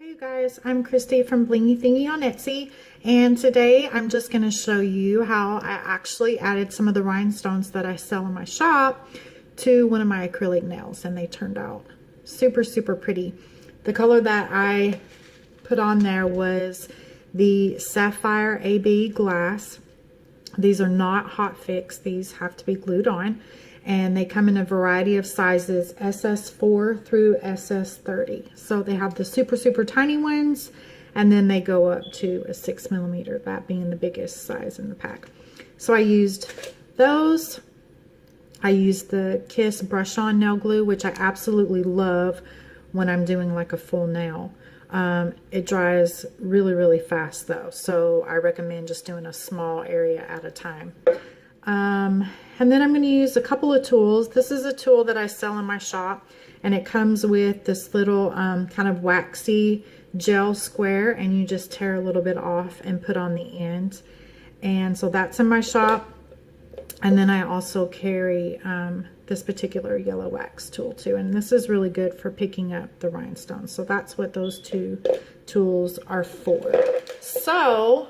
Hey you guys, I'm Christy from Blingy Thingy on Etsy, and today I'm just going to show you how I actually added some of the rhinestones that I sell in my shop to one of my acrylic nails, and they turned out super pretty. The color that I put on there was the Sapphire AB glass. These are not hot fix, these have to be glued on, and they come in a variety of sizes, SS4 through SS30. So they have the super tiny ones, and then they go up to a 6mm, that being the biggest size in the pack. So I used those. I used the Kiss brush on nail glue, which I absolutely love when I'm doing like a full nail. It dries really fast though, so I recommend just doing a small area at a time. And then I'm going to use a couple of tools. This is a tool that I sell in my shop, and it comes with this little kind of waxy gel square, and you just tear a little bit off and put on the end. And so that's in my shop. And then I also carry this particular yellow wax tool too, and this is really good for picking up the rhinestones. So that's what those two tools are for. So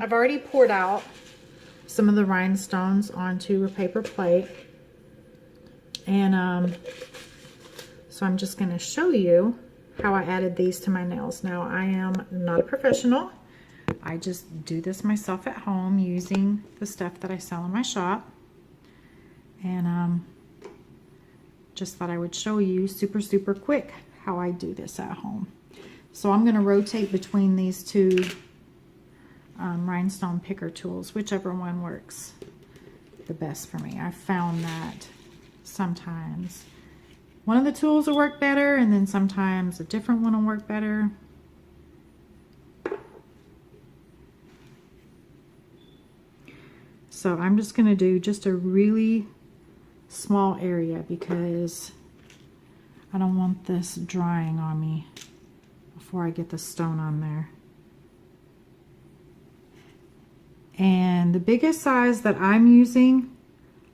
I've already poured out some of the rhinestones onto a paper plate, and so I'm just going to show you how I added these to my nails. Now, I am not a professional. I just do this myself at home using the stuff that I sell in my shop, and just thought I would show you super quick how I do this at home. So I'm going to rotate between these two rhinestone picker tools, whichever one works the best for me. I've found that sometimes one of the tools will work better, and then sometimes a different one will work better. So I'm just going to do just a really small area because I don't want this drying on me before I get the stone on there. And the biggest size that I'm using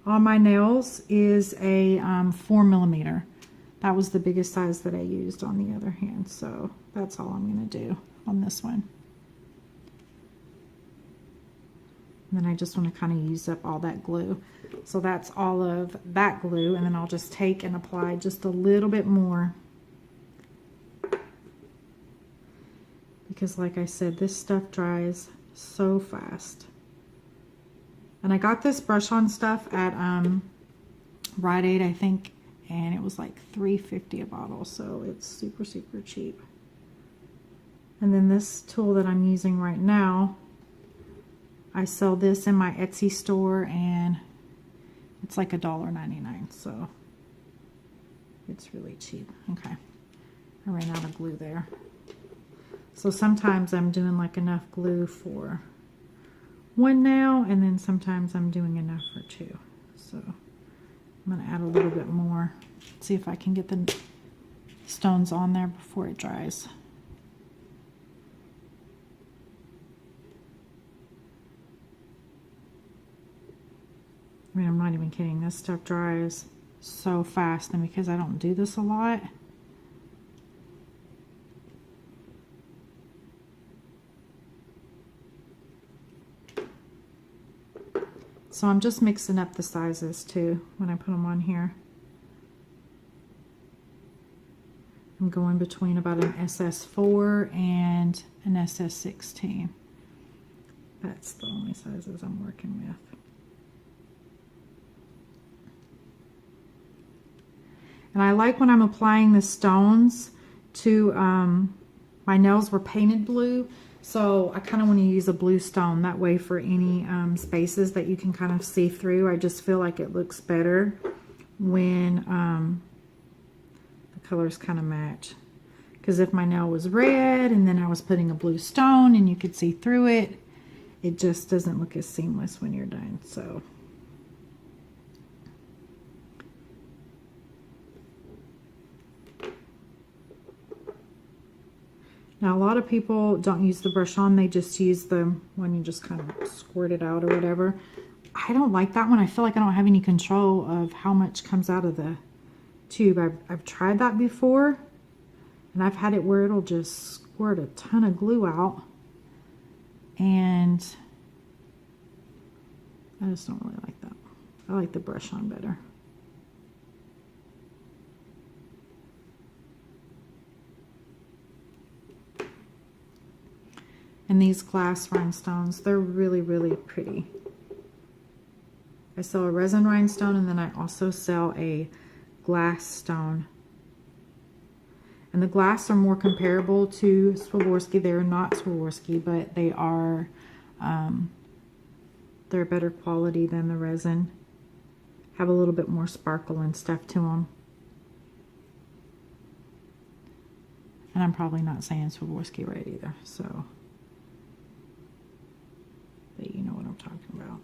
on my nails is a 4mm. That was the biggest size that I used on the other hand. So that's all I'm going to do on this one. And then I just want to kind of use up all that glue. So that's all of that glue, and then I'll just take and apply just a little bit more. Because like I said, this stuff dries so fast. And I got this brush on stuff at Rite Aid, I think, and it was like $3.50 a bottle, so it's super cheap. And then this tool that I'm using right now, I sell this in my Etsy store, and it's like $1.99, so it's really cheap. Okay, I ran out of glue there. So sometimes I'm doing like enough glue for one nail, and then sometimes I'm doing enough for two. So I'm going to add a little bit more. See if I can get the stones on there before it dries. I mean, I'm not even kidding. This stuff dries so fast, and because I don't do this a lot, so I'm just mixing up the sizes too when I put them on here. I'm going between about an SS4 and an SS16. That's the only sizes I'm working with. And I like when I'm applying the stones to, my nails were painted blue, so I kind of want to use a blue stone. That way for any spaces that you can kind of see through, I just feel like it looks better when the colors kind of match. Because if my nail was red and then I was putting a blue stone and you could see through it, it just doesn't look as seamless when you're done. So now, a lot of people don't use the brush on, they just use the one you just kind of squirt it out or whatever. I don't like that one. I feel like I don't have any control of how much comes out of the tube. I've tried that before, And I've had it where it'll just squirt a ton of glue out. And I just don't really like that. I like the brush on better. And these glass rhinestones, they're really, really pretty. I sell a resin rhinestone, and then I also sell a glass stone. And the glass are more comparable to Swarovski. They're not Swarovski, but they are, they're better quality than the resin. Have a little bit more sparkle and stuff to them. And I'm probably not saying Swarovski right either, so. But you know what I'm talking about.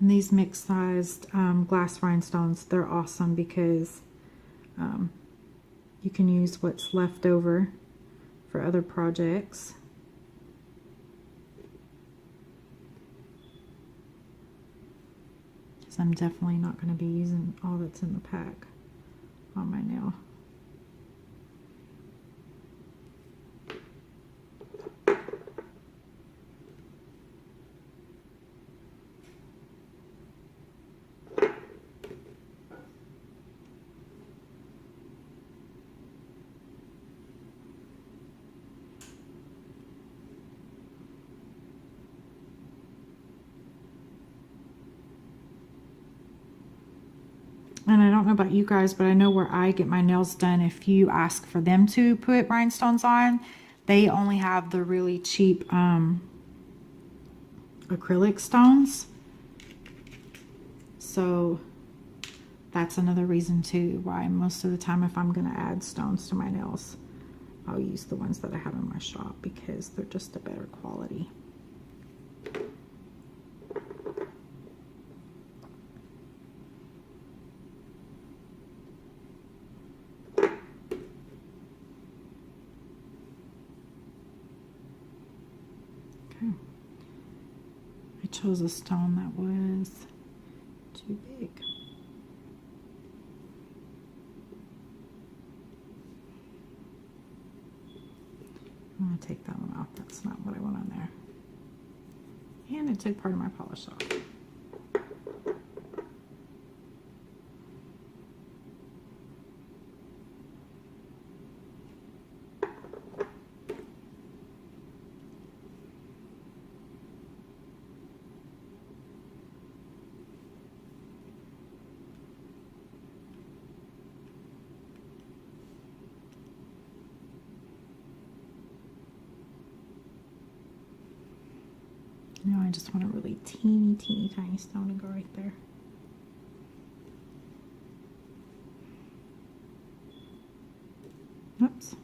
And these mixed-sized glass rhinestones, they're awesome because you can use what's left over for other projects. Because I'm definitely not going to be using all that's in the pack on my nail. And I don't know about you guys, but I know where I get my nails done, if you ask for them to put rhinestones on, they only have the really cheap acrylic stones. So that's another reason too why most of the time if I'm going to add stones to my nails, I'll use the ones that I have in my shop because they're just a better quality. I chose a stone that was too big. I'm going to take that one off. That's not what I want on there. And it took part of my polish off. Now I just want a really teeny tiny stone to go right there. Oops.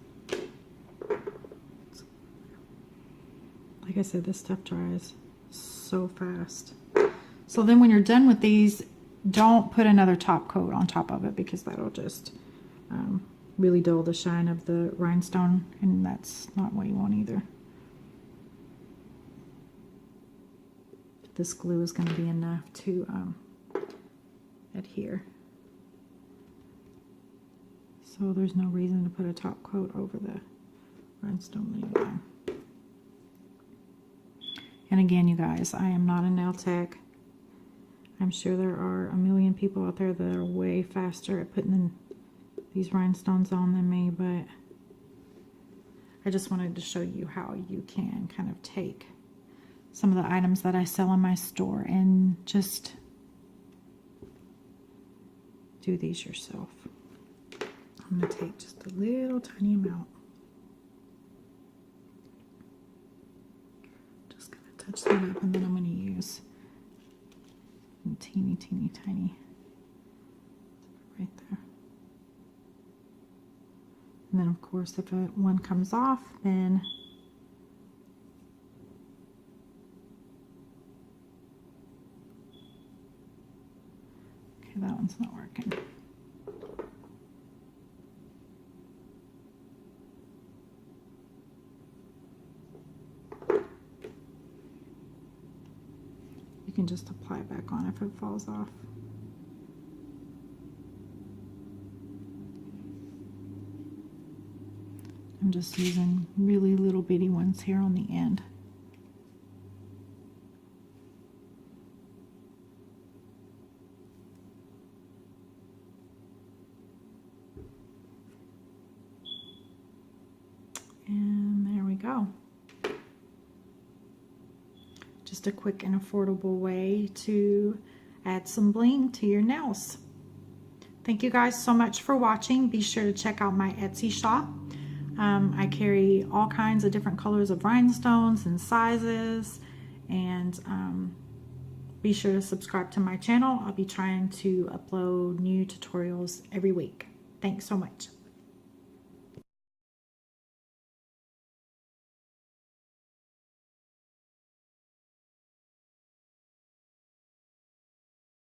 Like I said, this stuff dries so fast. So then when you're done with these, don't put another top coat on top of it because that'll just really dull the shine of the rhinestone, and that's not what you want either. This glue is going to be enough to adhere. So there's no reason to put a top coat over the rhinestone anymore. And again, you guys, I am not a nail tech. I'm sure there are a million people out there that are way faster at putting these rhinestones on than me, but I just wanted to show you how you can kind of take some of the items that I sell in my store and just do these yourself. I'm going to take just a little tiny amount. Just going to touch that up, and then I'm going to use a teeny tiny right there. And then of course if one comes off, then okay, that one's not working. can just apply it back on if it falls off. I'm just using really little bitty ones here on the end. And there we go. Just a quick and affordable way to add some bling to your nails. Thank you guys so much for watching. Be sure to check out my Etsy shop. I carry all kinds of different colors of rhinestones and sizes, and be sure to subscribe to my channel. I'll be trying to upload new tutorials every week. Thanks so much.